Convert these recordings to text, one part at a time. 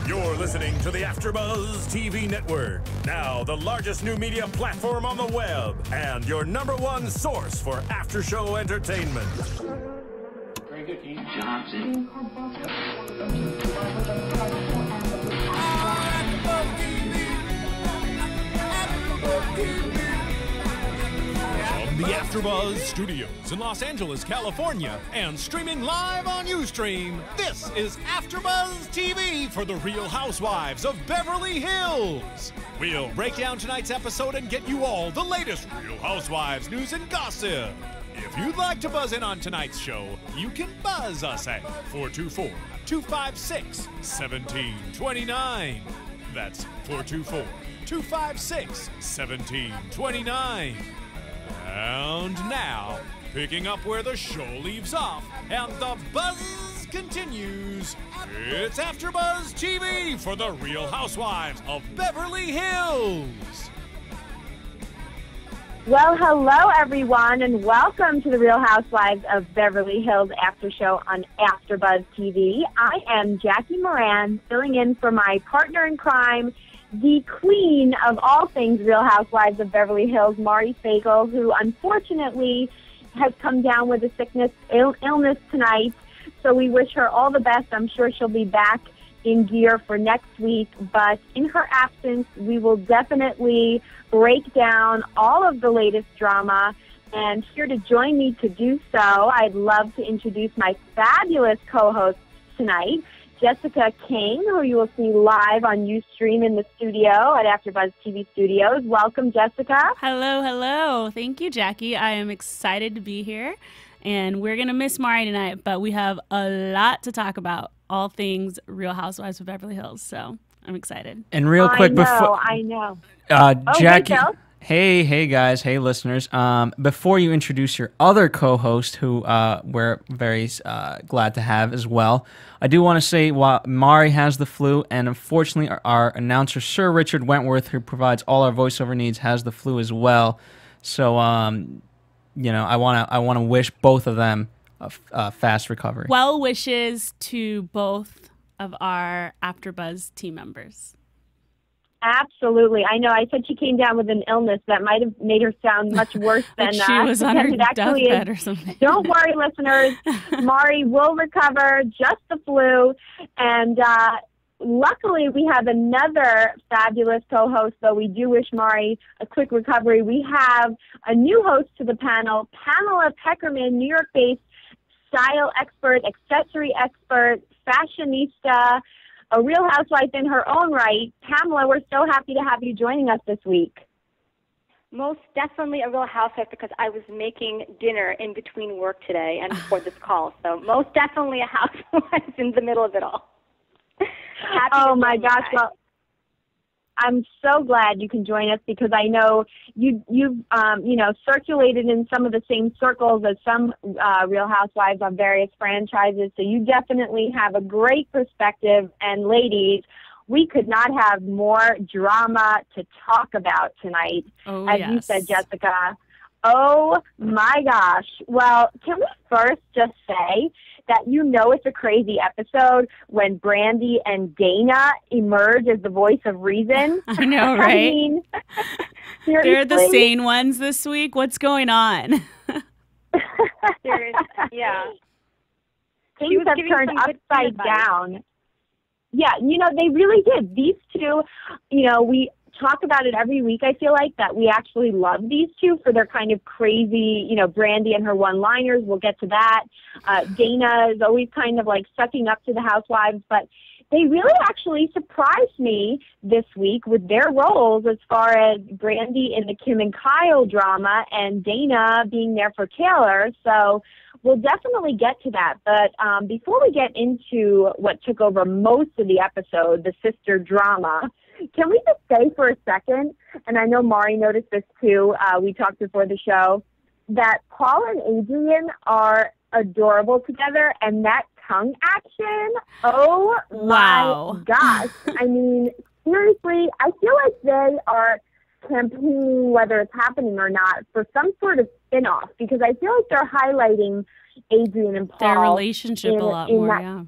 You're listening to the AfterBuzz TV network, now the largest new media platform on the web, and your #1 source for after-show entertainment. Very good, Keith. Johnson. From the AfterBuzz Studios in Los Angeles, California, and streaming live on Ustream, this is AfterBuzz TV for the Real Housewives of Beverly Hills. We'll break down tonight's episode and get you all the latest Real Housewives news and gossip. If you'd like to buzz in on tonight's show, you can buzz us at 424-256-1729. That's 424-256-1729. And now, picking up where the show leaves off and the buzz continues, it's AfterBuzz TV for the Real Housewives of Beverly Hills. Well, hello, everyone, and welcome to the Real Housewives of Beverly Hills After Show on AfterBuzz TV. I am Jackie Miranne, filling in for my partner in crime, the queen of all things Real Housewives of Beverly Hills, Mari Fagel, who unfortunately has come down with a illness tonight. So we wish her all the best. I'm sure she'll be back in gear for next week. But in her absence, we will definitely break down all of the latest drama. And here to join me to do so, I'd love to introduce my fabulous co-hosts tonight, Jessica King, who you will see live on Ustream in the studio at AfterBuzz TV Studios. Welcome, Jessica. Hello, hello. Thank you, Jackie. I am excited to be here, and we're going to miss Mari tonight, but we have a lot to talk about, all things Real Housewives of Beverly Hills, so I'm excited. And real quick before... I know. Jackie... Hey, Hey guys, hey listeners. Before you introduce your other co-host, who we're very glad to have as well, I do want to say while Mari has the flu, and unfortunately our announcer, Sir Richard Wentworth, who provides all our voiceover needs, has the flu as well. So, you know, I want to wish both of them a fast recovery. Well wishes to both of our AfterBuzz team members. Absolutely. I know. I said she came down with an illness that might have made her sound much worse than she was on her deathbed or something. Don't worry, listeners. Mari will recover, just the flu. And luckily, we have another fabulous co-host, though we do wish Mari a quick recovery. We have a new host to the panel, Pamela Pekerman, New York-based style expert, accessory expert, fashionista, a real housewife in her own right. Pamela, we're so happy to have you joining us this week. Most definitely a real housewife because I was making dinner in between work today and before this call. So most definitely a housewife in the middle of it all. Oh, my gosh. Well, I'm so glad you can join us because I know you've circulated in some of the same circles as some Real Housewives on various franchises. So you definitely have a great perspective. And ladies, we could not have more drama to talk about tonight, you said, Jessica. Oh, my gosh. Well, can we first just say that it's a crazy episode when Brandy and Dana emerge as the voice of reason? I know, right? I mean, they're the sane ones this week. What's going on? Yeah. Things have turned upside down. Yeah, they really did. These two, we talk about it every week, I feel like, that we actually love these two for their kind of crazy, Brandy and her one-liners. We'll get to that. Dana is always kind of like sucking up to the housewives, but they really actually surprised me this week with their roles as far as Brandy in the Kim and Kyle drama and Dana being there for Taylor. So we'll definitely get to that. But before we get into what took over most of the episode, the sister drama, can we just say for a second, and I know Mari noticed this too, we talked before the show, that Paul and Adrian are adorable together, and that tongue action, oh wow. My gosh. I mean, seriously, I feel like they are campaigning, whether it's happening or not, for some sort of spin-off, because I feel like they're highlighting Adrian and Paul. Their relationship a lot more, yeah.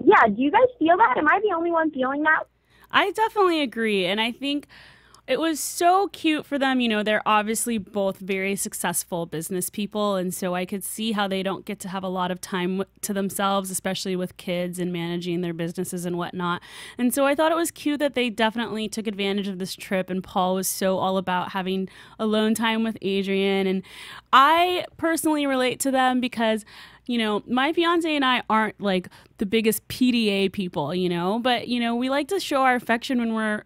Yeah, do you guys feel that? Am I the only one feeling that? I definitely agree. And I think it was so cute for them. You know, they're obviously both very successful business people. And so I could see how they don't get to have a lot of time to themselves, especially with kids and managing their businesses and whatnot. And so I thought it was cute that they definitely took advantage of this trip. And Paul was so all about having alone time with Adrienne. And I personally relate to them because, you know, my fiance and I aren't like the biggest PDA people, you know, but, you know, we like to show our affection when we're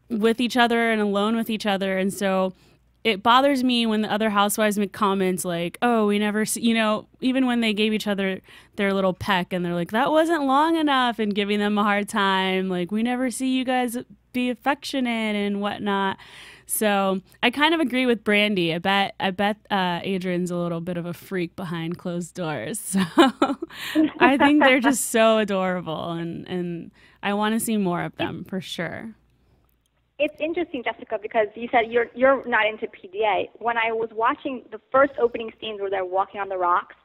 with each other and alone with each other. And so it bothers me when the other housewives make comments like, oh, we never see, you know, even when they gave each other their little peck and they're like, that wasn't long enough, and giving them a hard time. Like, we never see you guys be affectionate and whatnot. So I kind of agree with Brandy. I bet Adrienne's a little bit of a freak behind closed doors. So I think they're just so adorable, and I want to see more of them for sure. It's interesting, Jessica, because you said you're not into PDA. When I was watching the first opening scenes where they're walking on the rocks,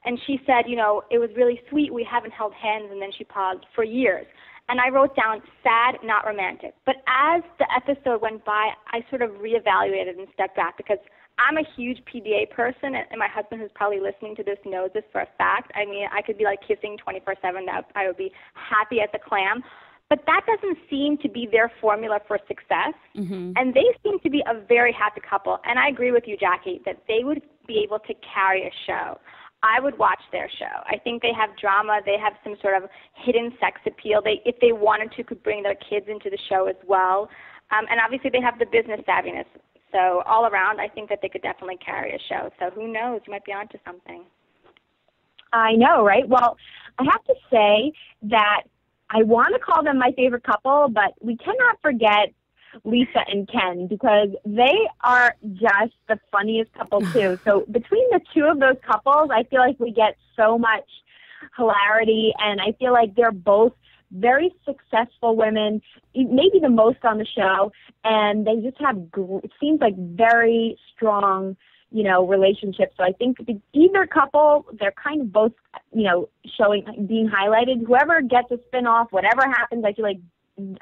and she said, you know, it was really sweet, we haven't held hands, and then she paused, for years. And I wrote down, sad, not romantic. But as the episode went by, I sort of reevaluated and stepped back because I'm a huge PDA person, and my husband, who's probably listening to this, knows this for a fact. I mean, I could be like kissing 24/7. I would be happy as a clam. But that doesn't seem to be their formula for success. Mm-hmm. And they seem to be a very happy couple. And I agree with you, Jackie, that they would be able to carry a show. I would watch their show. I think they have drama. They have some sort of hidden sex appeal. They, if they wanted to, could bring their kids into the show as well. And obviously they have the business savviness. So all around, I think that they could definitely carry a show. So who knows? You might be onto something. I know, right? Well, I have to say that I want to call them my favorite couple, but we cannot forget Lisa and Ken because they are just the funniest couple too. So between the two of those couples, I feel like we get so much hilarity, and I feel like they're both very successful women, maybe the most on the show, and they just have, it seems like, very strong, you know, relationships. So I think either couple, they're kind of both, you know, being highlighted. Whoever gets a spin-off, whatever happens, I feel like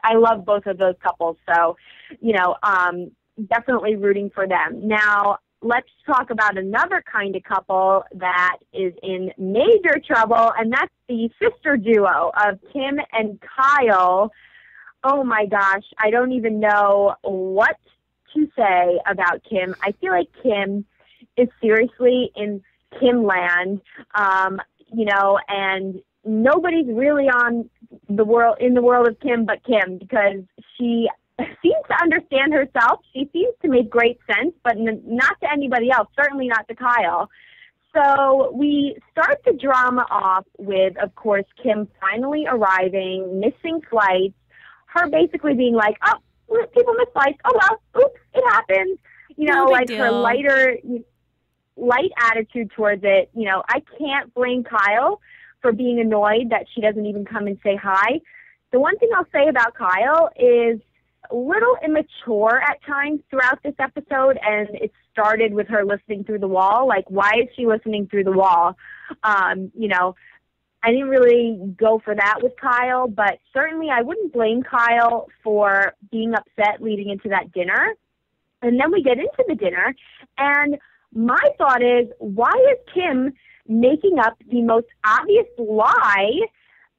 I love both of those couples. So, you know, definitely rooting for them. Now, let's talk about another kind of couple that is in major trouble, and that's the sister duo of Kim and Kyle. Oh my gosh, I don't even know what to say about Kim. I feel like Kim is seriously in Kim land, you know, and nobody's really in the world of Kim but Kim, because she seems to understand herself. She seems to make great sense, but not to anybody else, certainly not to Kyle. So we start the drama off with, of course, Kim finally arriving, missing flights, her basically being like, oh, people miss flights. Oh, well, oops, it happens. You know, like her light attitude towards it. You know, I can't blame Kyle for being annoyed that she doesn't even come and say hi. The one thing I'll say about Kyle is a little immature at times throughout this episode, and it started with her listening through the wall. Like, why is she listening through the wall? You know, I didn't really go for that with Kyle, but certainly I wouldn't blame Kyle for being upset leading into that dinner. And then we get into the dinner, and my thought is, why is Kim making up the most obvious lie,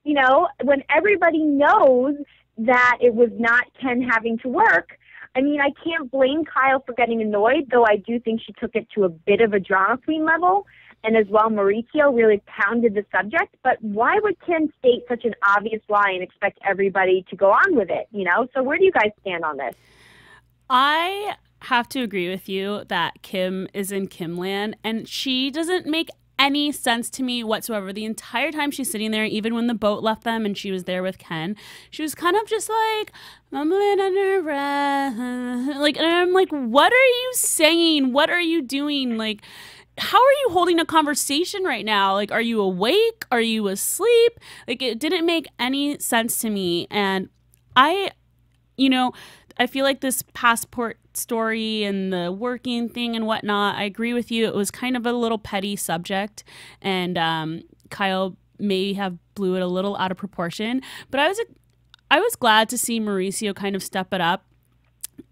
you know, when everybody knows that it was not Ken having to work? I mean, I can't blame Kyle for getting annoyed, though I do think she took it to a bit of a drama queen level. And as well, Mauricio really pounded the subject. But why would Kim state such an obvious lie and expect everybody to go on with it, you know? So where do you guys stand on this? I have to agree with you that Kim is in Kimland, and she doesn't make any sense to me whatsoever. The entire time she's sitting there, even when the boat left them and she was there with Ken, she was kind of just like mumbling under her breath. Like, and I'm like, what are you saying? What are you doing? Like, how are you holding a conversation right now? Like, are you awake? Are you asleep? Like, it didn't make any sense to me. And I feel like this passport story and the working thing and whatnot, I agree with you. It was kind of a little petty subject. And Kyle may have blew it a little out of proportion. But I was glad to see Mauricio kind of step it up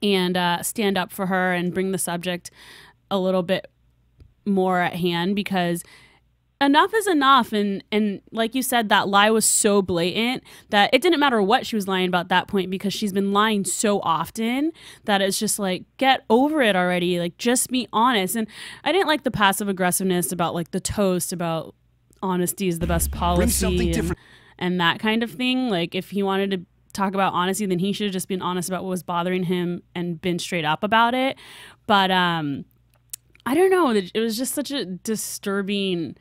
and stand up for her and bring the subject a little bit more at hand, because enough is enough. And like you said, that lie was so blatant that it didn't matter what she was lying about at that point, because she's been lying so often that it's just like, get over it already. Like, just be honest. And I didn't like the passive aggressiveness about like the toast about honesty is the best policy and that kind of thing. Like, if he wanted to talk about honesty, then he should have just been honest about what was bothering him and been straight up about it. But I don't know. It was just such a disturbing.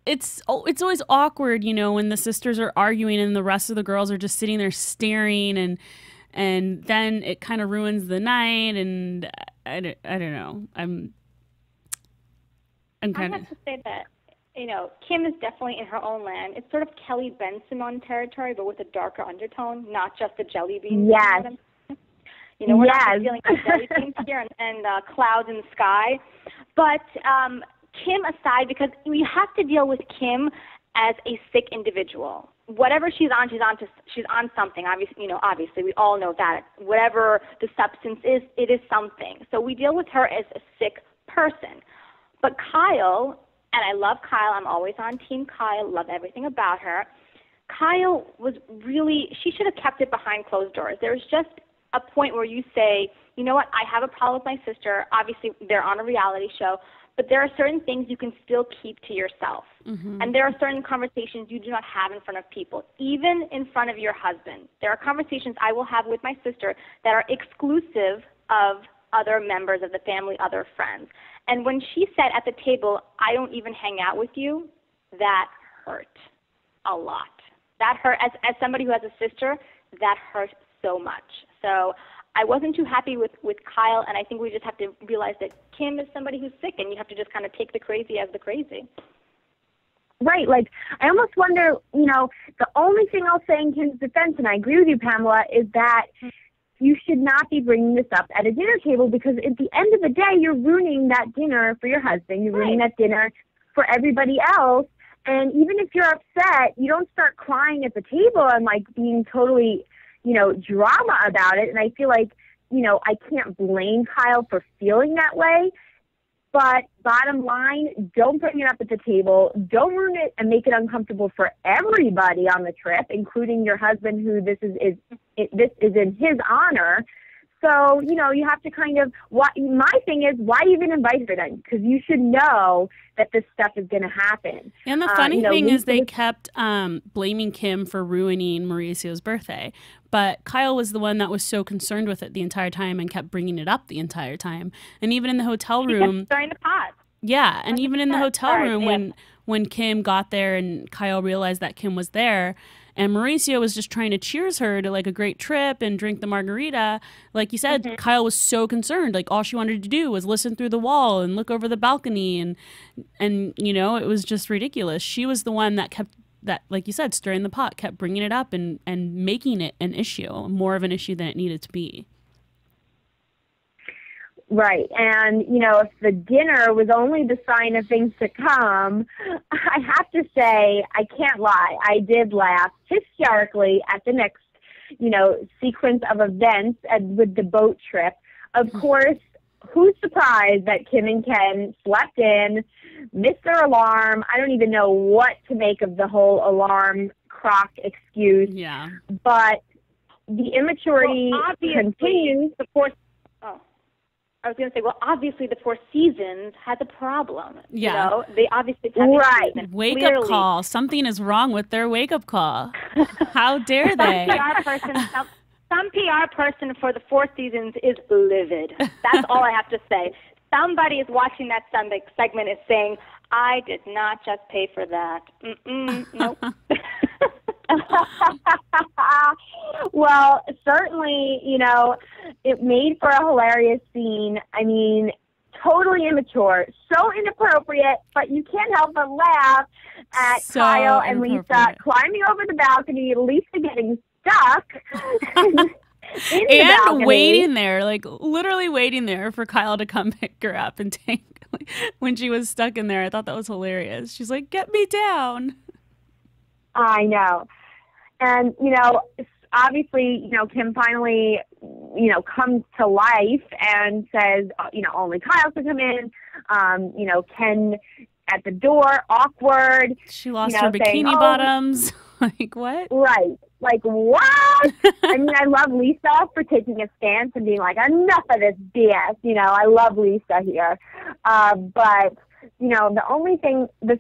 It's always awkward, you know, when the sisters are arguing and the rest of the girls are just sitting there staring, and then it kind of ruins the night. And I don't know. I'm kind of. I have to say that, you know, Kim is definitely in her own land. It's sort of Kelly Benson territory, but with a darker undertone, not just the jelly beans. Yes. You know, we're not feeling like jelly beans here and clouds in the sky. But Kim aside, because we have to deal with Kim as a sick individual. Whatever she's on something. Obviously, we all know that. Whatever the substance is, it is something. So we deal with her as a sick person. But Kyle, and I love Kyle, I'm always on Team Kyle, love everything about her. Kyle was really, she should have kept it behind closed doors. There's just a point where you say, you know what, I have a problem with my sister. Obviously, they're on a reality show, but there are certain things you can still keep to yourself. Mm-hmm. And there are certain conversations you do not have in front of people, even in front of your husband. There are conversations I will have with my sister that are exclusive of other members of the family, other friends. And when she said at the table, I don't even hang out with you, that hurt a lot. That hurt, as somebody who has a sister, that hurt so much. So I wasn't too happy with Kyle, and I think we just have to realize that Kim is somebody who's sick, and you have to just kind of take the crazy as the crazy. Right. Like, I almost wonder, you know, the only thing I'll say in Kim's defense, and I agree with you, Pamela, is that you should not be bringing this up at a dinner table, because at the end of the day, you're ruining that dinner for your husband. You're ruining that dinner for everybody else. And even if you're upset, you don't start crying at the table and, like, being totally, you know, drama about it. And I feel like, you know, I can't blame Kyle for feeling that way. But bottom line, don't bring it up at the table. Don't ruin it and make it uncomfortable for everybody on the trip, including your husband, who this is in his honor. So, you know, you have to kind of, my thing is, why even invite her then? Because you should know that this stuff is going to happen. And the funny thing is they kept blaming Kim for ruining Mauricio's birthday. But Kyle was the one that was so concerned with it the entire time and kept bringing it up the entire time. And even in the hotel room. Kept stirring the pot. Yeah, and even in the hotel room when Kim got there and Kyle realized that Kim was there, and Mauricio was just trying to cheers her to like a great trip and drink the margarita. Like you said, Kyle was so concerned. Like all she wanted to do was listen through the wall and look over the balcony, and you know, it was just ridiculous. She was the one that kept that, like you said, stirring the pot, kept bringing it up and making it an issue, more of an issue than it needed to be. Right. And, you know, if the dinner was only the sign of things to come, I have to say, I can't lie, I did laugh hysterically at the next, you know, sequence of events with the boat trip. Of course, who's surprised that Kim and Ken slept in, missed their alarm? I don't even know what to make of the whole alarm clock excuse. Yeah. But the immaturity continues. I was going to say, well, obviously the Four Seasons has a problem. Yeah. You know, they obviously have a season. Wake-up call. Something is wrong with their wake-up call. How dare they? Some PR person for the Four Seasons is livid. That's all I have to say. Somebody is watching that segment is saying, I did not just pay for that. Nope. Well, certainly, you know, it made for a hilarious scene. I mean, totally immature, so inappropriate, but you can't help but laugh at Kyle and Lisa climbing over the balcony, Lisa getting stuck. And waiting there, like literally waiting there for Kyle to come pick her up and take when she was stuck in there. I thought that was hilarious. She's like, get me down. I know. And, obviously, Kim finally, comes to life and says, only Kyle can come in. Ken at the door, awkward. She lost her bikini bottoms. Like, what? Right. Like, what? I mean, I love Lisa for taking a stance and being like, enough of this BS. I love Lisa here. But, the only thing, what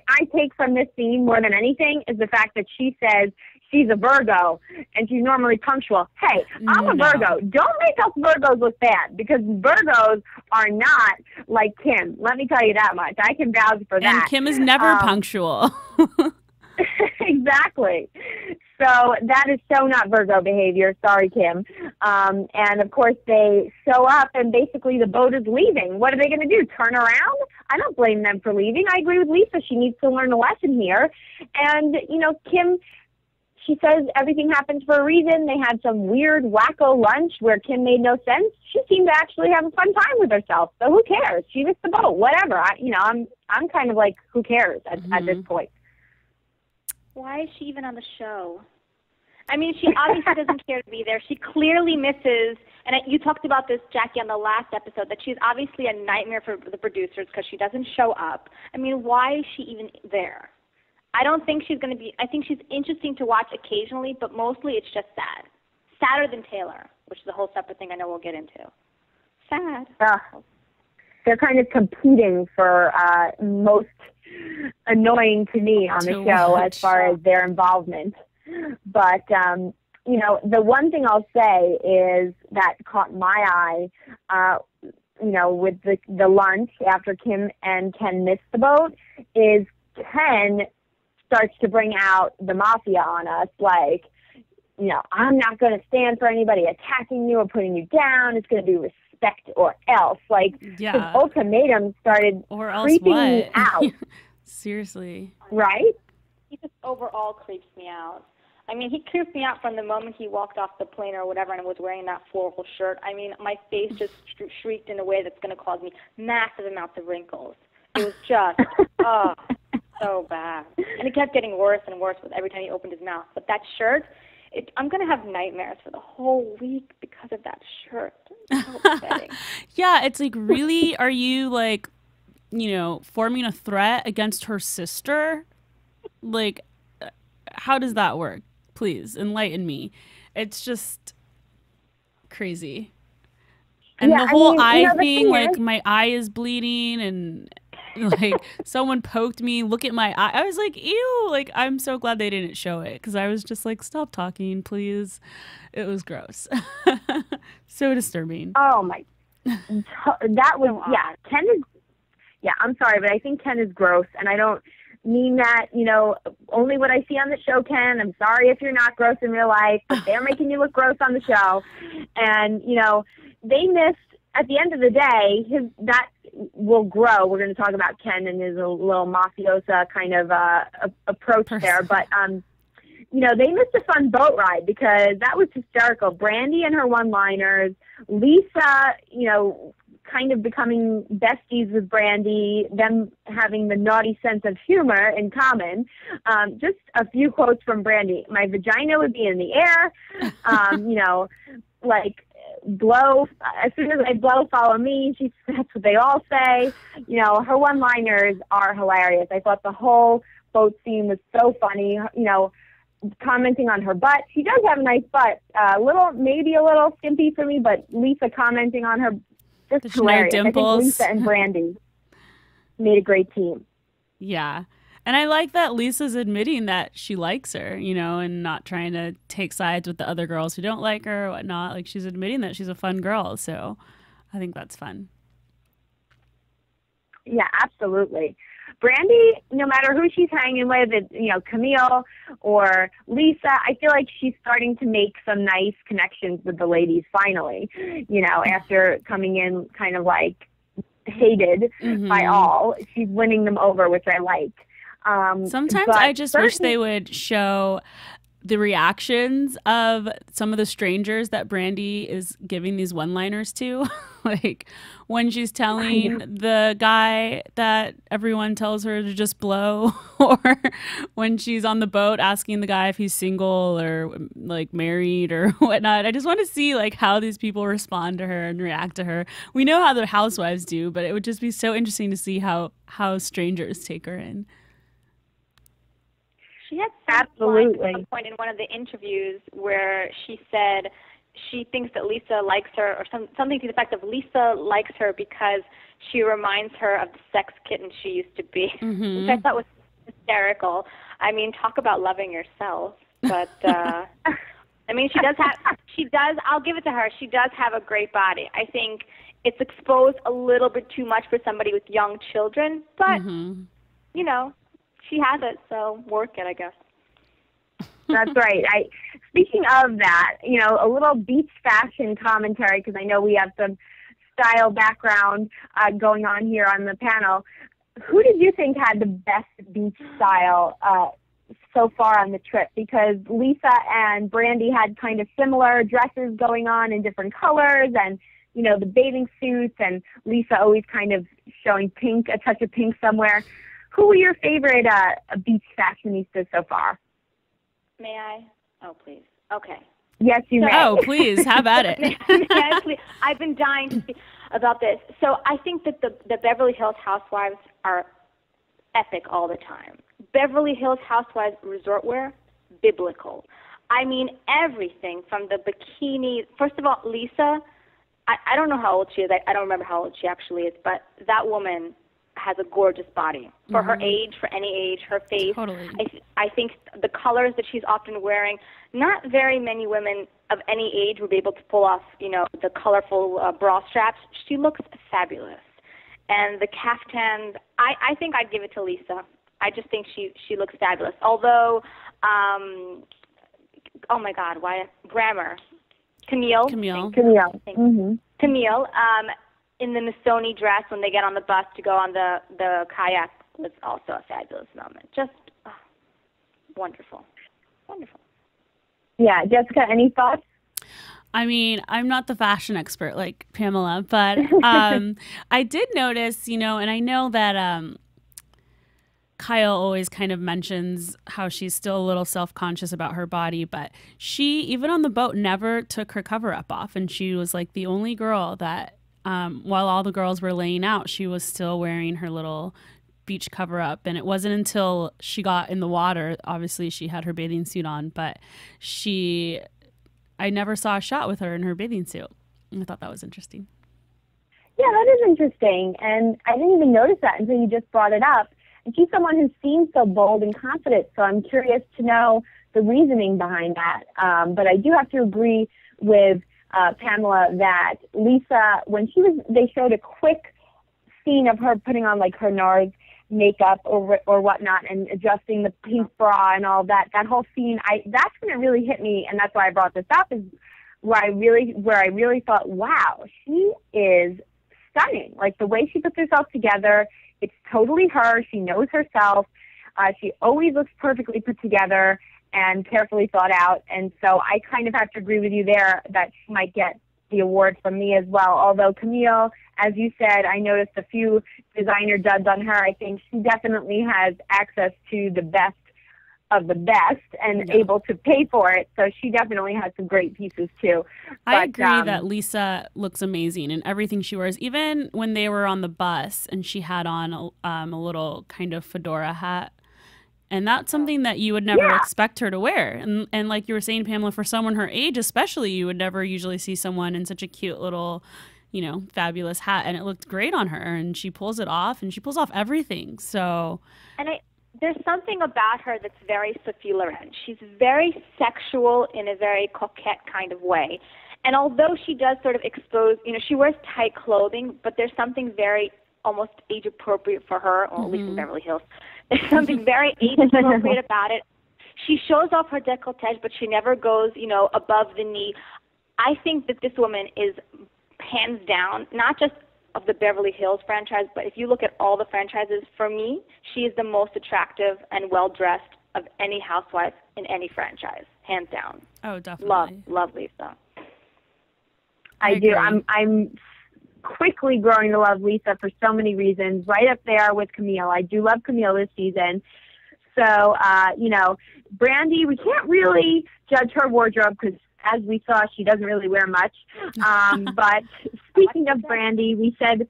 I take from this scene more than anything is the fact that she says she's a Virgo and she's normally punctual. Hey, I'm a Virgo. Don't make us Virgos look bad, because Virgos are not like Kim. Let me tell you that much. I can vouch for that. And Kim is never punctual. Exactly. So that is so not Virgo behavior. Sorry, Kim. And, of course, they show up and basically the boat is leaving. What are they going to do, turn around? I don't blame them for leaving. I agree with Lisa. She needs to learn a lesson here. And, Kim, she says everything happens for a reason. They had some weird, wacko lunch where Kim made no sense. She seemed to actually have a fun time with herself. So who cares? She missed the boat. Whatever. I'm kind of like, who cares at this point? Why is she even on the show? I mean, she obviously doesn't care to be there. She clearly misses, and you talked about this, Jackie, on the last episode, that she's obviously a nightmare for the producers because she doesn't show up. I mean, why is she even there? I don't think she's going to be, I think she's interesting to watch occasionally, but mostly it's just sad. Sadder than Taylor, which is a whole separate thing I know we'll get into. Sad. They're kind of competing for most annoying to me on the show as far as their involvement. But, the one thing I'll say is that caught my eye, with the lunch after Kim and Ken missed the boat, is Ken starts to bring out the mafia on us, like, I'm not going to stand for anybody attacking you or putting you down. It's going to be respect or else. Like, his ultimatum started creeping me out. Seriously. Right? He just overall creeps me out. I mean, he creeped me out from the moment he walked off the plane or whatever and was wearing that floral shirt. I mean, my face just shrieked in a way that's going to cause me massive amounts of wrinkles. It was just, so bad. And it kept getting worse and worse with every time he opened his mouth. But that shirt, I'm going to have nightmares for the whole week because of that shirt. It's so upsetting. Yeah, it's like, really, are you like, forming a threat against her sister? Like, how does that work? Please enlighten me. It's just crazy. And the whole eye thing, like, my eye is bleeding and like someone poked me. Look at my eye. I was like, ew. Like, I'm so glad they didn't show it because I was just like, stop talking, please. It was gross. So disturbing. Oh my. That was, Ken is, I'm sorry, but I think Ken is gross, and I don't mean that, only what I see on the show, Ken. I'm sorry if you're not gross in real life, but they're making you look gross on the show. And, they missed, at the end of the day, that will grow. We're going to talk about Ken and his little mafiosa kind of approach there. But, they missed a fun boat ride because that was hysterical. Brandy and her one-liners, Lisa, kind of becoming besties with Brandy, them having the naughty sense of humor in common. Just a few quotes from Brandy. My vagina would be in the air. Like, blow, as soon as I blow, follow me. That's what they all say. Her one-liners are hilarious. I thought the whole boat scene was so funny. Commenting on her butt. She does have a nice butt. Maybe a little skimpy for me, but Lisa commenting on her, just hilarious. I think Lisa and Brandy made a great team. Yeah. And I like that Lisa's admitting that she likes her, and not trying to take sides with the other girls who don't like her or whatnot. Like, she's admitting that she's a fun girl. So I think that's fun. Yeah, absolutely. Brandy, no matter who she's hanging with, Camille or Lisa, I feel like she's starting to make some nice connections with the ladies finally, after coming in kind of like hated by all. She's winning them over, which I like. Sometimes I just wish they would show the reactions of some of the strangers that Brandy is giving these one-liners to, like when she's telling the guy that everyone tells her to just blow, or when she's on the boat asking the guy if he's single or like married or whatnot. I just want to see like how these people respond to her and react to her. We know how the housewives do, but it would just be so interesting to see how strangers take her in. She had absolutely at some point in one of the interviews where she said she thinks that Lisa likes her, or something to the effect of Lisa likes her because she reminds her of the sex kitten she used to be, which I thought was hysterical. I mean, talk about loving yourself. But I mean, I'll give it to her. She does have a great body. I think it's exposed a little bit too much for somebody with young children, but you know, she has it, so work it, I guess. That's right. Speaking of that, you know, a little beach fashion commentary, because I know we have some style background going on here on the panel. Who did you think had the best beach style so far on the trip? Because Lisa and Brandy had kind of similar dresses going on in different colors, and you know, the bathing suits, and Lisa always kind of showing pink, a touch of pink somewhere. Who were your favorite beach fashionistas so far? May I? Oh, please. Okay. Yes, you may. Oh, please. How about it? May I, please? I've been dying to speak about this. So I think that the Beverly Hills housewives are epic all the time. Beverly Hills housewives resort wear, biblical. I mean, everything from the bikini. First of all, Lisa, I don't know how old she is. I don't remember how old she actually is, but that woman has a gorgeous body for her age, for any age, her face. Totally. I think the colors that she's often wearing, not very many women of any age would be able to pull off, you know, the colorful bra straps. She looks fabulous. And the caftans, I think I'd give it to Lisa. I just think she looks fabulous. Although, oh my God, Camille. Camille, in the Missoni dress when they get on the bus to go on the kayak was also a fabulous moment. Just wonderful. Wonderful. Yeah, Jessica, any thoughts? I mean, I'm not the fashion expert like Pamela, but I did notice, you know, and I know that Kyle always kind of mentions how she's still a little self-conscious about her body, but she, even on the boat, never took her cover-up off, and she was like the only girl that while all the girls were laying out, she was still wearing her little beach cover-up. And it wasn't until she got in the water, obviously she had her bathing suit on, but I never saw a shot with her in her bathing suit. And I thought that was interesting. Yeah, that is interesting. And I didn't even notice that until you just brought it up. And she's someone who seems so bold and confident, so I'm curious to know the reasoning behind that. But I do have to agree with Pamela that Lisa, when they showed a quick scene of her putting on like her NARS makeup or whatnot and adjusting the pink bra and all that whole scene, that's when it really hit me, and that's why I brought this up, is where I really thought, wow, she is stunning. Like the way she puts herself together, it's totally her. She knows herself. She always looks perfectly put together and carefully thought out. And so I kind of have to agree with you there that she might get the award from me as well. Although Camille, as you said, I noticed a few designer duds on her. I think she definitely has access to the best of the best and able to pay for it. So she definitely has some great pieces too. I agree that Lisa looks amazing in everything she wears. Even when they were on the bus and she had on a little kind of fedora hat. And that's something that you would never expect her to wear. And like you were saying, Pamela, for someone her age especially, you would never usually see someone in such a cute little, you know, fabulous hat. And it looked great on her. And she pulls it off, and she pulls off everything. So, and there's something about her that's very Sophie Loren. She's very sexual in a very coquette kind of way. And although she does sort of expose, you know, she wears tight clothing, but there's something very almost age appropriate for her, or at least in Beverly Hills. There's something very age-appropriate about it. She shows off her décolletage, but she never goes, you know, above the knee. I think that this woman is hands down, not just of the Beverly Hills franchise, but if you look at all the franchises, for me, she is the most attractive and well-dressed of any housewife in any franchise, hands down. Oh, definitely. Love Lisa. I do. I'm quickly growing to love Lisa for so many reasons, right up there with Camille. I do love Camille this season. So, Brandy, we can't really judge her wardrobe because, as we saw, she doesn't really wear much. But speaking of Brandy, we said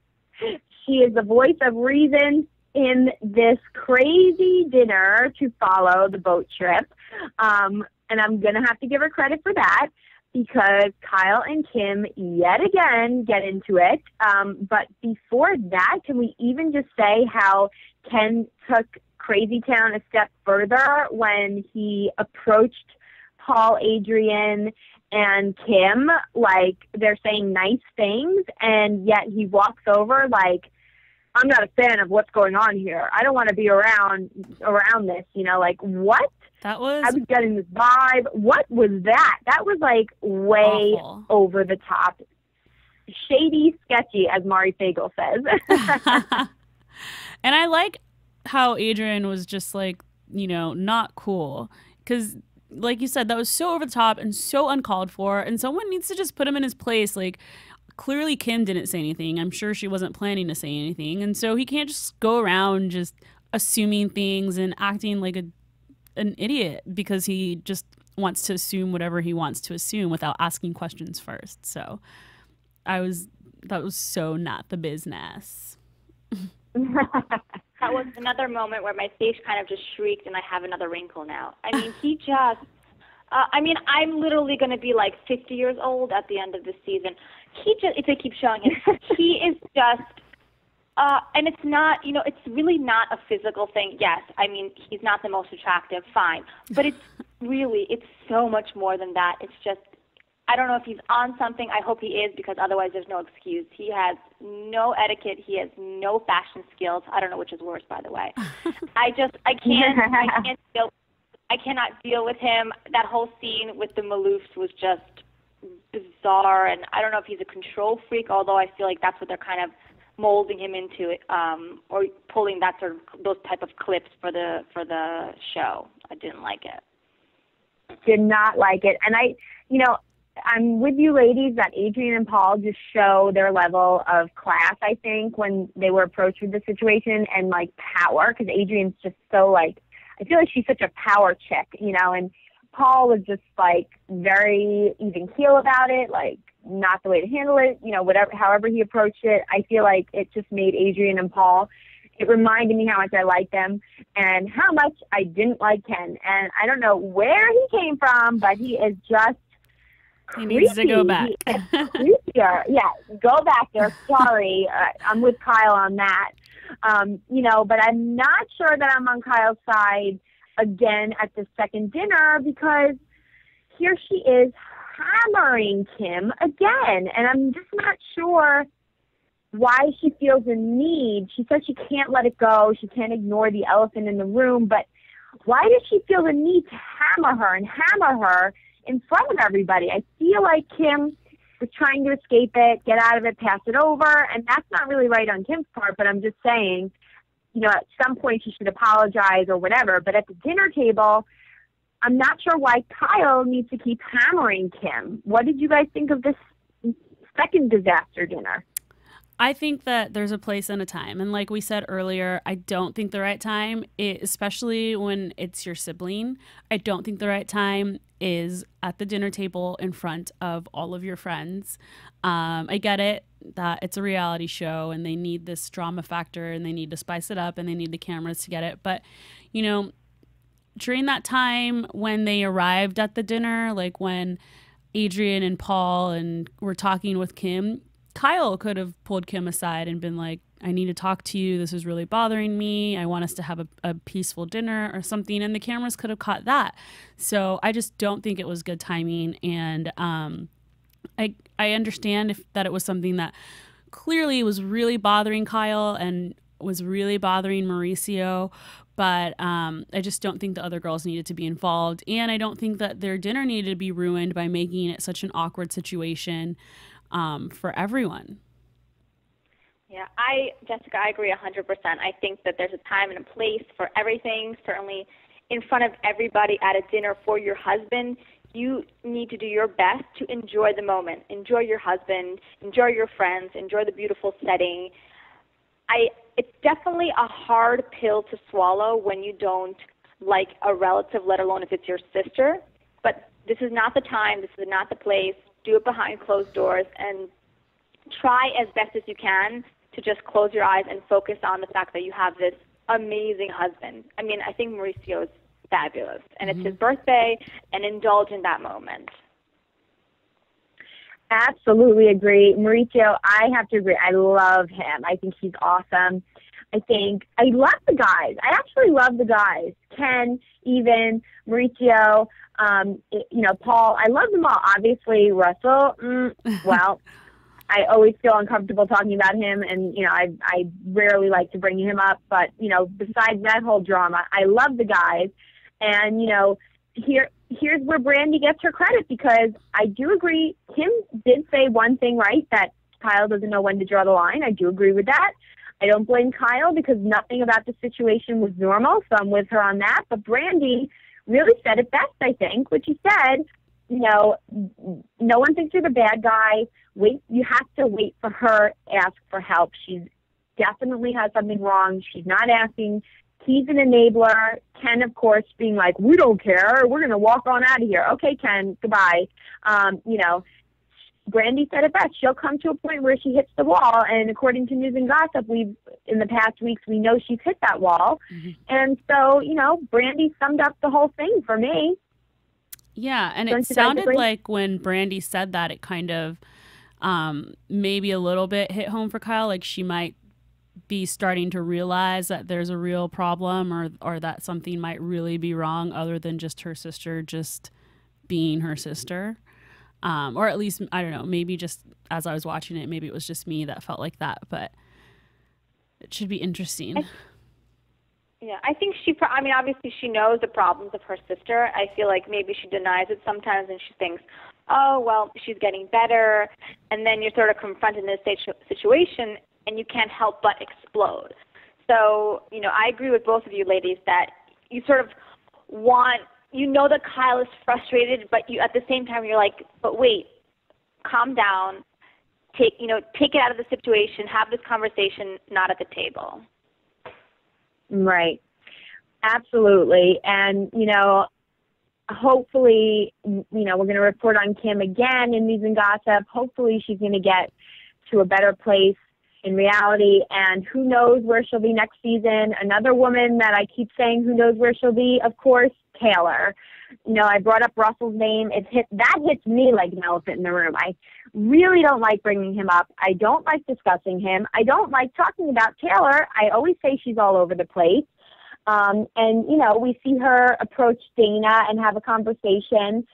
she is the voice of reason in this crazy dinner to follow the boat trip. And I'm going to have to give her credit for that because Kyle and Kim yet again get into it. But before that, can we even just say how Ken took Crazy Town a step further when he approached Paul, Adrian, and Kim like they're saying nice things, and yet he walks over like, I'm not a fan of what's going on here. I don't want to be around this, like what? That was... I was getting this vibe. What was that? That was like way awful. Over the top. Shady, sketchy, as Mari Fagel says. And I like how Adrian was just like, not cool. Because, like you said, that was so over the top and so uncalled for. And someone needs to just put him in his place. Like, clearly Kim didn't say anything. I'm sure she wasn't planning to say anything. And so he can't just go around just assuming things and acting like an idiot because he just wants to assume whatever he wants to assume without asking questions first. So that was so not the business. That was another moment where my face kind of just shrieked and I have another wrinkle now. I mean, he just... I'm literally going to be like 50 years old at the end of this season. If they keep showing it, he is just, and it's not, it's really not a physical thing. Yes, I mean, he's not the most attractive, fine. But it's so much more than that. It's just, I don't know if he's on something. I hope he is because otherwise there's no excuse. He has no etiquette. He has no fashion skills. I don't know which is worse, by the way. I cannot deal with him. That whole scene with the Maloofs was just bizarre, and I don't know if he's a control freak, although I feel like that's what they're kind of molding him into, or pulling those type of clips for the show. I didn't like it. Did not like it. And I'm with you ladies that Adrian and Paul just show their level of class, I think, when they were approached with the situation and, like, power, because Adrian's just so, like, I feel like she's such a power chick, and Paul was just, like, very even keel about it, like, not the way to handle it, however he approached it. I feel like it just made Adrian and Paul, it reminded me how much I liked them and how much I didn't like Ken. And I don't know where he came from, but he is just He needs to go back. Creepier. Yeah, go back there. Sorry. I'm with Kyle on that. But I'm not sure that I'm on Kyle's side again at the second dinner because here she is hammering Kim again. And I'm just not sure why she feels a need. She says she can't let it go. She can't ignore the elephant in the room. But why does she feel the need to hammer her in front of everybody? I feel like Kim was trying to escape it, get out of it, pass it over, and that's not really right on Kim's part, but I'm just saying, at some point she should apologize or whatever, but at the dinner table, I'm not sure why Kyle needs to keep hammering Kim. What did you guys think of this second disaster dinner? I think that there's a place and a time. And like we said earlier, I don't think the right time, especially when it's your sibling, I don't think the right time is at the dinner table in front of all of your friends. I get it that it's a reality show and they need this drama factor and they need to spice it up and they need the cameras to get it. But, during that time when they arrived at the dinner, like when Adrian and Paul were talking with Kim, Kyle could have pulled Kim aside and been like, I need to talk to you. This is really bothering me. I want us to have a peaceful dinner or something. And the cameras could have caught that. So I just don't think it was good timing. And I understand that it was something that clearly was really bothering Kyle and was really bothering Mauricio. But I just don't think the other girls needed to be involved. And I don't think that their dinner needed to be ruined by making it such an awkward situation for everyone. Yeah, Jessica, I agree 100%. I think that there's a time and a place for everything. Certainly in front of everybody at a dinner for your husband, you need to do your best to enjoy the moment, enjoy your husband, enjoy your friends, enjoy the beautiful setting. It's definitely a hard pill to swallow when you don't like a relative, let alone if it's your sister. But this is not the time, this is not the place. Do it behind closed doors and try as best as you can to just close your eyes and focus on the fact that you have this amazing husband. I mean, I think Mauricio is fabulous, and it's his birthday, and indulge in that moment. Absolutely agree. Mauricio, I have to agree. I love him. I think he's awesome. I love the guys. I actually love the guys. Ken, even Mauricio, Paul. I love them all. Obviously, Russell, well, I always feel uncomfortable talking about him, and, I rarely like to bring him up. But, besides that whole drama, I love the guys. And, here's where Brandy gets her credit, because I do agree. Kim did say one thing right, that Kyle doesn't know when to draw the line. I do agree with that. I don't blame Kyle because nothing about the situation was normal, so I'm with her on that. But Brandy really said it best, I think, which she said, no one thinks you're the bad guy. You have to wait for her, ask for help. She definitely has something wrong. She's not asking. He's an enabler. Ken, of course, being like, we don't care. We're going to walk on out of here. Okay, Ken, goodbye. Brandy said it best. She'll come to a point where she hits the wall, and according to news and gossip, in the past weeks, we know she's hit that wall. And so, Brandy summed up the whole thing for me. Yeah, and it sounded like when Brandy said that, it kind of maybe a little bit hit home for Kyle, like she might be starting to realize that there's a real problem, or that something might really be wrong other than just her sister just being her sister. Or at least, I don't know, maybe just as I was watching it, maybe it was just me that felt like that, but it should be interesting. I think obviously she knows the problems of her sister. I feel like maybe she denies it sometimes, and she thinks, oh, well, she's getting better, and then you're sort of confronted in this situation, and you can't help but explode. So, I agree with both of you ladies that you sort of want, that Kyle is frustrated, but you at the same time you're like, but wait, calm down, take it out of the situation, have this conversation, not at the table. Right. Absolutely. And, hopefully, we're going to report on Kim again in News and Gossip. Hopefully she's going to get to a better place in reality, and who knows where she'll be next season. Another woman that I keep saying who knows where she'll be, of course, Taylor. I brought up Russell's name. That hits me like an elephant in the room. I really don't like bringing him up. I don't like discussing him. I don't like talking about Taylor. I always say she's all over the place. And, we see her approach Dana and have a conversation.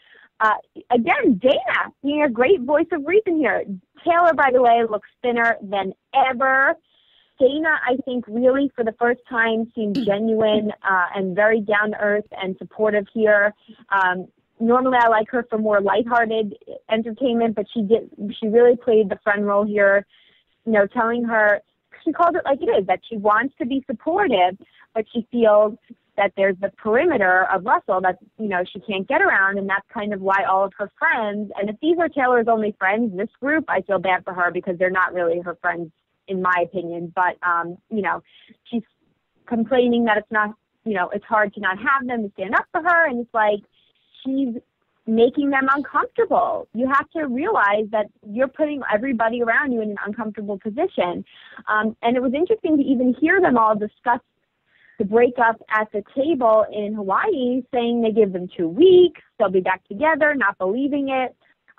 Again, Dana being a great voice of reason here. Taylor, by the way, looks thinner than ever. Dana, I think, really for the first time seemed genuine and very down-to-earth and supportive here. Normally I like her for more lighthearted entertainment, but she really played the friend role here, telling her, she calls it like it is, that she wants to be supportive, but she feels that there's the perimeter of Russell that, she can't get around, and that's kind of why all of her friends, and if these are Taylor's only friends, this group, I feel bad for her because they're not really her friends, in my opinion, but, she's complaining that it's not, it's hard to not have them to stand up for her, and it's like she's making them uncomfortable. You have to realize that you're putting everybody around you in an uncomfortable position. And it was interesting to even hear them all discuss the breakup at the table in Hawaii, saying they give them 2 weeks, they'll be back together, not believing it.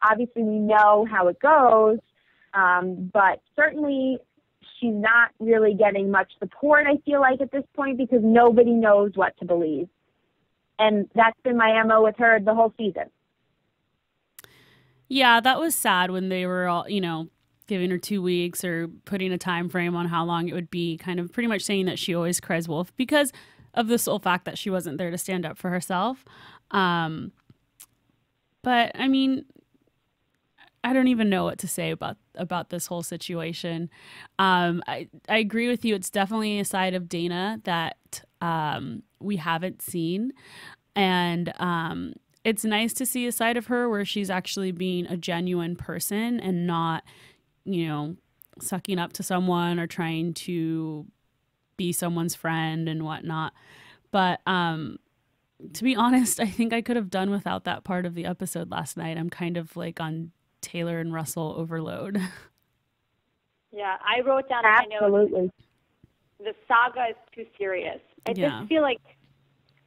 Obviously, we know how it goes, but certainly she's not really getting much support, I feel like, at this point, because nobody knows what to believe. And that's been my MO with her the whole season. Yeah, that was sad when they were all, giving her 2 weeks or putting a time frame on how long it would be, kind of pretty much saying that she always cries wolf because of the sole fact that she wasn't there to stand up for herself. But I mean, I don't even know what to say about this whole situation. I agree with you. It's definitely a side of Dana that we haven't seen. And it's nice to see a side of her where she's actually being a genuine person and not, sucking up to someone or trying to be someone's friend and whatnot. But to be honest, I think I could have done without that part of the episode last night. I'm kind of like on Taylor and Russell overload. Yeah, I wrote down Absolutely. The saga is too serious. I Yeah. just feel like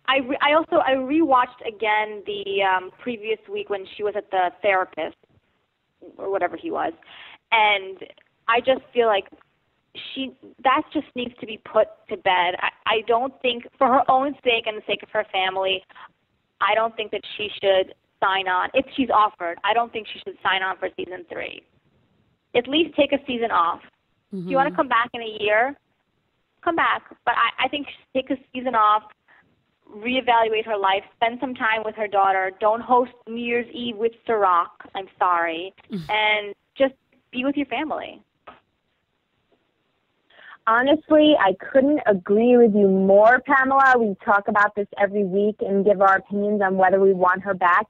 I rewatched again the previous week when she was at the therapist or whatever he was, and I just feel like that just needs to be put to bed. I don't think, for her own sake and the sake of her family, I don't think that she should sign on. If she's offered, I don't think she should sign on for season 3. At least take a season off. Mm-hmm. If you want to come back in a year, come back. But I think she should take a season off, reevaluate her life, spend some time with her daughter. Don't host New Year's Eve with Ciroc. I'm sorry. And just be with your family. Honestly, I couldn't agree with you more, Pamela. We talk about this every week and give our opinions on whether we want her back.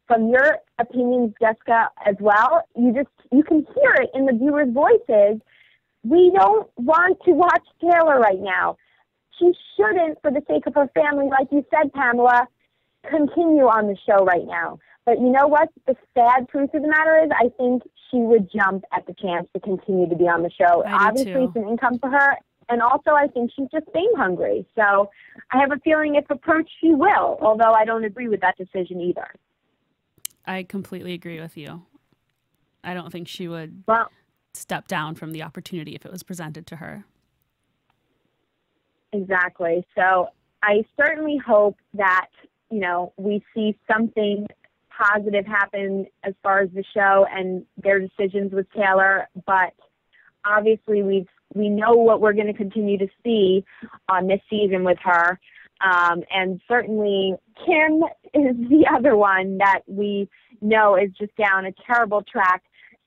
From your opinions, Jessica, as well, you can hear it in the viewers' voices. We don't want to watch Taylor right now. She shouldn't, for the sake of her family, like you said, Pamela, continue on the show right now. But you know what? The sad truth of the matter is I think she would jump at the chance to continue to be on the show. Obviously, it's an income for her. And also, I think she's just fame hungry. So I have a feeling if approached, she will, although I don't agree with that decision either. I completely agree with you. I don't think she would step down from the opportunity if it was presented to her. Exactly. So I certainly hope that, we see something positive happen as far as the show and their decisions with Taylor. But obviously we know what we're going to continue to see on this season with her. And certainly Kim is the other one that we know is just down a terrible track.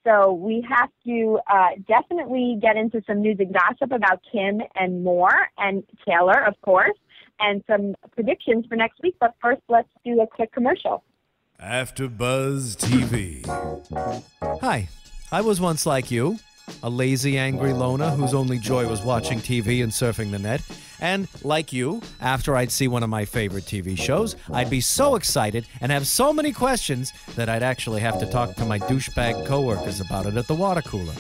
So we have to definitely get into some news and gossip about Kim and more, and Taylor, of course, and some predictions for next week. But first, let's do a quick commercial. AfterBuzz TV. Hi, I was once like you, a lazy, angry loner whose only joy was watching TV and surfing the net. And, like you, after I'd see one of my favorite TV shows, I'd be so excited and have so many questions that I'd actually have to talk to my douchebag coworkers about it at the water cooler.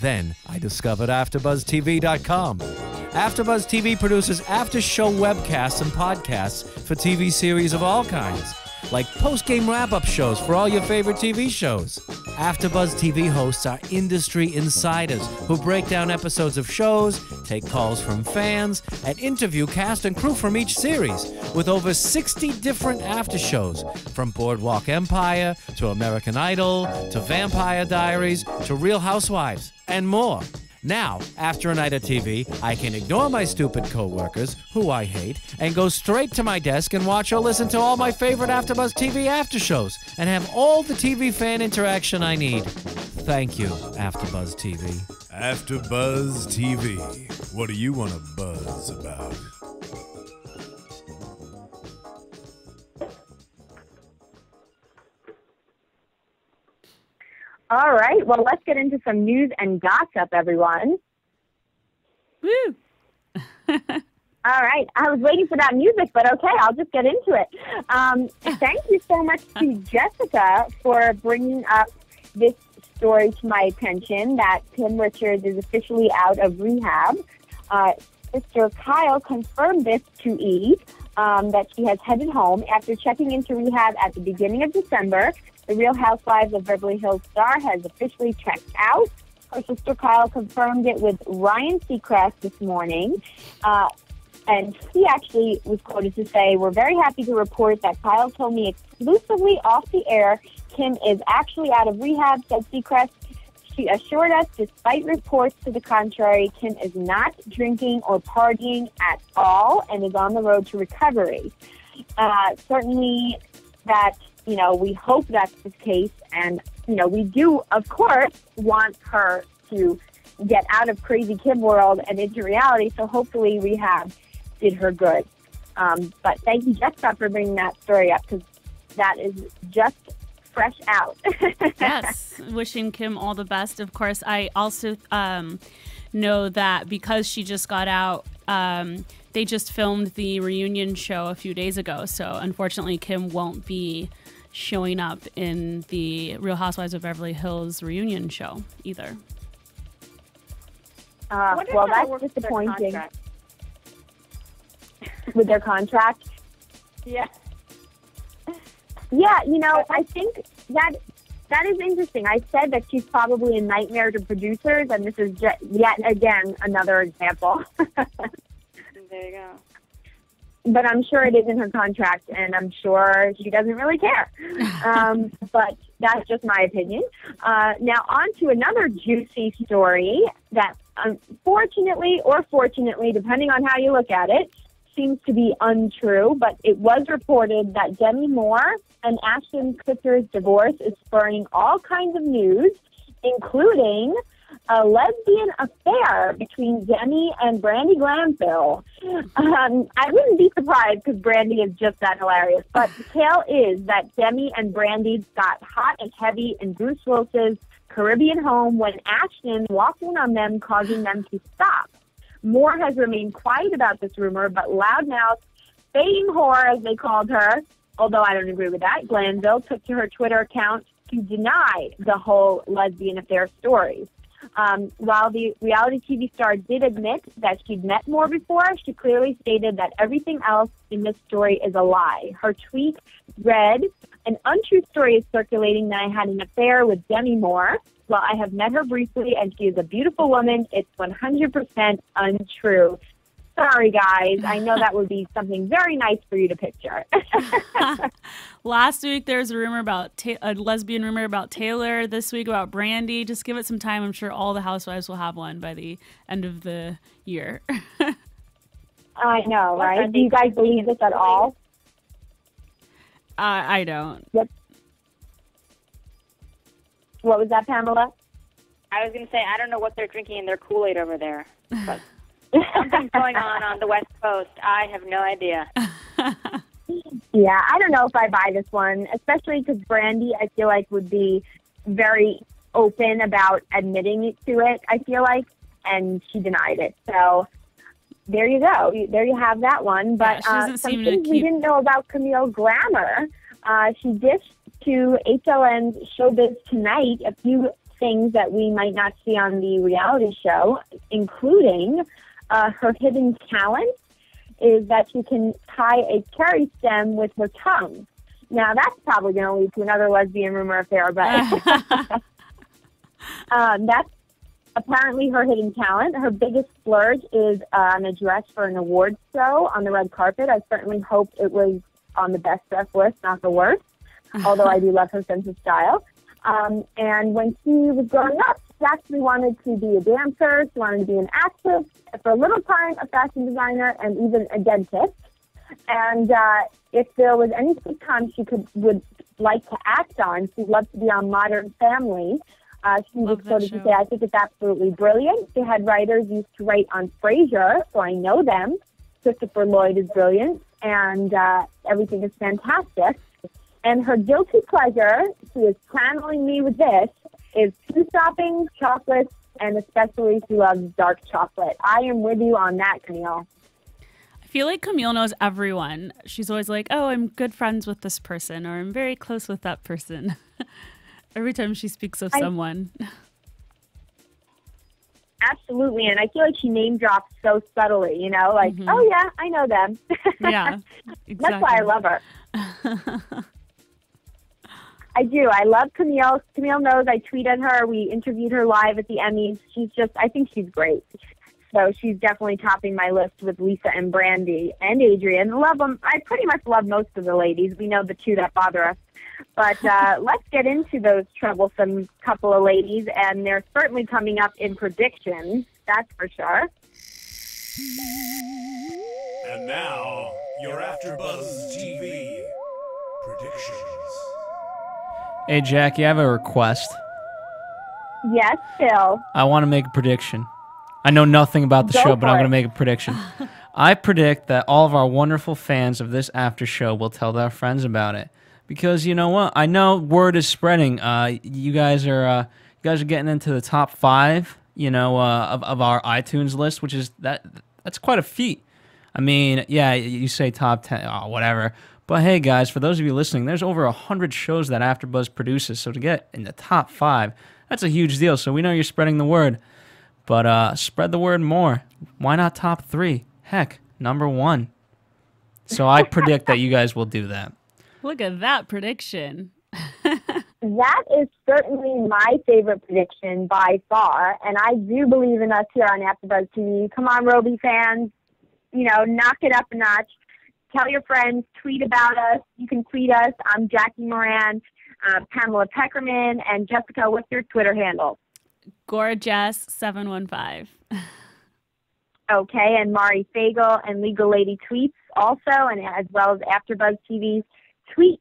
Then I discovered AfterBuzzTV.com. AfterBuzz TV produces after-show webcasts and podcasts for TV series of all kinds, like post-game wrap-up shows for all your favorite TV shows. AfterBuzz TV hosts are industry insiders who break down episodes of shows, take calls from fans, and interview cast and crew from each series, with over 60 different after-shows, from Boardwalk Empire to American Idol to Vampire Diaries to Real Housewives, and more. Now, after a night of TV, I can ignore my stupid coworkers, who I hate, and go straight to my desk and watch or listen to all my favorite AfterBuzz TV after shows, and have all the TV fan interaction I need. Thank you, AfterBuzz TV. AfterBuzz TV. What do you want to buzz about? All right. Well, let's get into some news and gossip, everyone. Woo! All right. I was waiting for that music, but okay, I'll just get into it. Thank you so much to Jessica for bringing up this story to my attention, that Kim Richards is officially out of rehab. Sister Kyle confirmed this to E! That she has headed home after checking into rehab at the beginning of December. The Real Housewives of Beverly Hills star has officially checked out. Her sister Kyle confirmed it with Ryan Seacrest this morning. And he actually was quoted to say, "We're very happy to report that Kyle told me exclusively off the air Kim is actually out of rehab," said Seacrest. She assured us, despite reports to the contrary, Kim is not drinking or partying at all and is on the road to recovery. Certainly that, we hope that's the case. And, we do, of course, want her to get out of crazy Kim world and into reality. So hopefully rehab did her good. But thank you, Jessica, for bringing that story up, because that is just fresh out. Yes, wishing Kim all the best. Of course, I also know that because she just got out, they just filmed the reunion show a few days ago. So unfortunately, Kim won't be showing up in the Real Housewives of Beverly Hills reunion show either. Well, that's disappointing. With their contract? Yeah. Yeah, I think that is interesting. I said that she's probably a nightmare to producers, and this is yet again another example. There you go. But I'm sure it is in her contract, and I'm sure she doesn't really care. But that's just my opinion. Now, on to another juicy story that, unfortunately or fortunately, depending on how you look at it, seems to be untrue, but it was reported that Demi Moore and Ashton Kutcher's divorce is spurring all kinds of news, including a lesbian affair between Demi and Brandi Glanville. I wouldn't be surprised because Brandi is just that hilarious, but the tale is that Demi and Brandi got hot and heavy in Bruce Willis's Caribbean home when Ashton walked in on them, causing them to stop. Moore has remained quiet about this rumor, but loudmouth, fame whore, as they called her, although I don't agree with that, Glanville took to her Twitter account to deny the whole lesbian affair story. While the reality TV star did admit that she'd met Moore before, she clearly stated that everything else in this story is a lie. Her tweet read, "An untrue story is circulating that I had an affair with Demi Moore. Well, I have met her briefly, and she is a beautiful woman. It's 100% untrue." Sorry, guys. I know that would be something very nice for you to picture. Last week, there was a rumor about a lesbian rumor about Taylor. This week, about Brandi. Just give it some time. I'm sure all the housewives will have one by the end of the year. I know, right? Do you guys believe this at all? I don't. Yep. What was that, Pamela? I was going to say, I don't know what they're drinking in their Kool-Aid over there. But something's going on the West Coast. I have no idea. Yeah, I don't know if I buy this one, especially because Brandi, I feel like, would be very open about admitting it to it, I feel like, and she denied it. So there you go. There you have that one. But some things we didn't know about Camille Grammer. She dished to HLN's Showbiz Tonight a few things that we might not see on the reality show, including her hidden talent is that she can tie a cherry stem with her tongue. Now, that's probably going to lead to another lesbian rumor affair, but that's apparently her hidden talent. Her biggest splurge is on a dress for an awards show on the red carpet. I certainly hope it was on the best dress list, not the worst, although I do love her sense of style. And when she was growing up, she actually wanted to be a dancer, she wanted to be an actress, for a little time a fashion designer, and even a dentist. And if there was any sitcom she would like to act on, she'd love to be on Modern Family. She was quoted to say, "I think it's absolutely brilliant." She had writers used to write on Frasier, so I know them. Christopher Lloyd is brilliant, and everything is fantastic. And her guilty pleasure, she is channeling me with this, is tea shopping, chocolates, and especially she loves dark chocolate. I am with you on that, Camille. I feel like Camille knows everyone. She's always like, "Oh, I'm good friends with this person," or "I'm very close with that person." Every time she speaks of someone. Absolutely, and I feel like she name drops so subtly, like, "Oh yeah, I know them." Yeah, exactly. That's why I love her. I do. I love Camille. Camille knows I tweet at her. We interviewed her live at the Emmys. I think she's great. So she's definitely topping my list with Lisa and Brandi and Adrienne. Love them. I pretty much love most of the ladies. We know the two that bother us. But let's get into those troublesome couple of ladies, and they're certainly coming up in predictions. That's for sure. And now, your AfterBuzz TV predictions. Hey, Jackie, I have a request. Yes, Phil. I want to make a prediction. I know nothing about the show, but I'm going to make a prediction. I predict that all of our wonderful fans of this after show will tell their friends about it. Because you know what? I know word is spreading. You guys are getting into the top 5, of our iTunes list, which is that's quite a feat. I mean, yeah, you say top 10, whatever. But hey, guys, for those of you listening, there's over 100 shows that AfterBuzz produces. So to get in the top 5, that's a huge deal. So we know you're spreading the word. But spread the word more. Why not top 3? Heck, number 1. So I predict that you guys will do that. Look at that prediction. That is certainly my favorite prediction by far, and I do believe in us here on AfterBuzz TV. Come on, Roby fans. Knock it up a notch. Tell your friends, tweet about us. You can tweet us. I'm Jackie Miranne, Pamela Pekerman, and Jessica, what's your Twitter handle? Gorgeous715. Okay, and Mari Fagel and Legal Lady tweets also, and as well as AfterBuzz TV's tweet,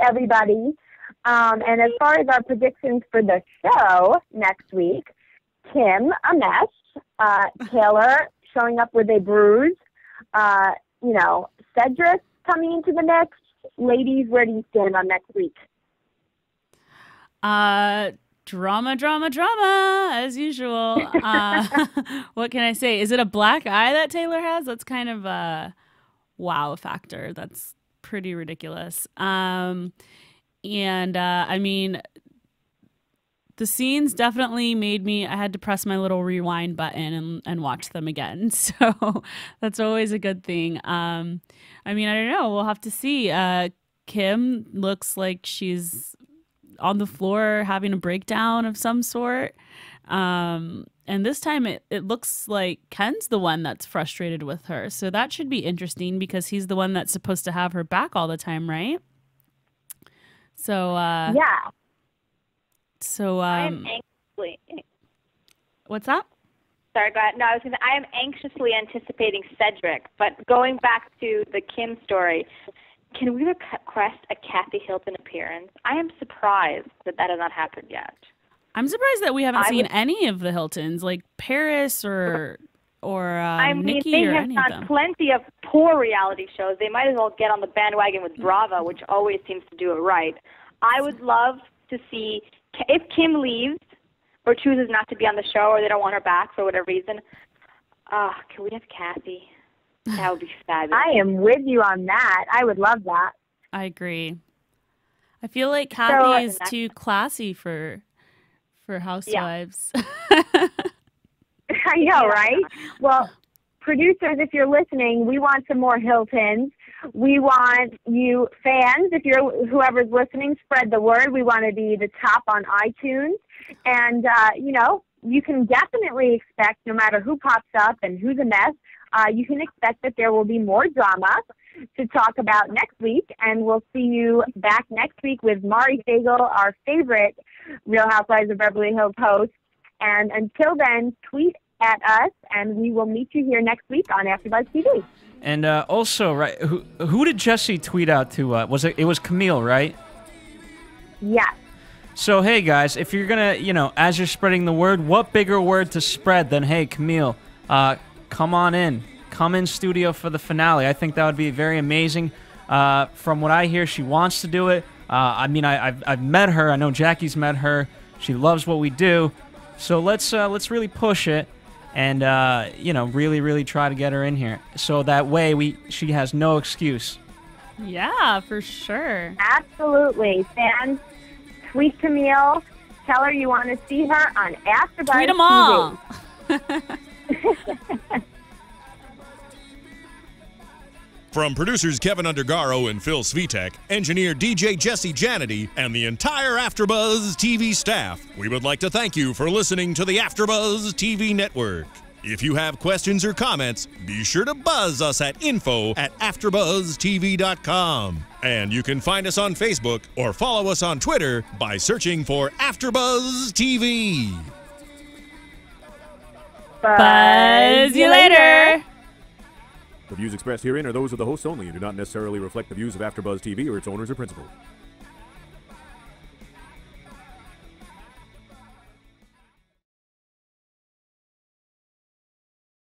everybody. And as far as our predictions for the show next week, Kim, a mess. Taylor showing up with a bruise. Cedric coming into the mix. Ladies, where do you stand on next week? Drama, as usual. What can I say? Is it a black eye that Taylor has? That's kind of a wow factor. That's pretty ridiculous. I mean, the scenes definitely made me, I had to press my little rewind button and watch them again. So that's always a good thing. I mean, I don't know. We'll have to see. Kim looks like she's on the floor having a breakdown of some sort. And this time it looks like Ken's the one that's frustrated with her. So that should be interesting because he's the one that's supposed to have her back all the time, right? So, yeah. So, I am anxiously. What's that? Sorry, go ahead. No, I was going to say, I am anxiously anticipating Cedric, but going back to the Kim story, can we request a Kathy Hilton appearance? I am surprised that has not happened yet. I'm surprised that we haven't seen any of the Hiltons, like Paris or Nikki or any of them. They have done plenty of poor reality shows. They might as well get on the bandwagon with Bravo, which always seems to do it right. I would love to see, if Kim leaves or chooses not to be on the show or they don't want her back for whatever reason, can we have Kathy? That would be fabulous. I am with you on that. I would love that. I agree. I feel like Kathy is too classy for Housewives. Yeah. I know, right? Well, producers, if you're listening, we want some more Hiltons. We want you fans, if you're whoever's listening, spread the word. We want to be the top on iTunes. And, you can definitely expect, no matter who pops up and who's a mess, you can expect that there will be more drama to talk about next week. And we'll see you back next week with Mari Fagel, our favorite Real Housewives of Beverly Hills host. And until then, tweet at us, and we will meet you here next week on AfterBuzz TV. And also, right, who did Jesse tweet out to? It was Camille, right? Yes. So, hey, guys, if you're going to, as you're spreading the word, what bigger word to spread than, hey, Camille, come on in. Come in studio for the finale. I think that would be very amazing. From what I hear, she wants to do it. I've met her. I know Jackie's met her. She loves what we do. So let's really push it and, really, really try to get her in here. So that way she has no excuse. Yeah, for sure. Absolutely. Fans, tweet Camille. Tell her you want to see her on AfterBuzz TV. Tweet them all. From producers Kevin Undergaro and Phil Svitek, engineer DJ Jesse Janity, and the entire AfterBuzz TV staff, we would like to thank you for listening to the AfterBuzz TV network. If you have questions or comments, be sure to buzz us at info@AfterBuzzTV.com. And you can find us on Facebook or follow us on Twitter by searching for AfterBuzz TV. Buzz you later. The views expressed herein are those of the hosts only and do not necessarily reflect the views of AfterBuzz TV or its owners or principals.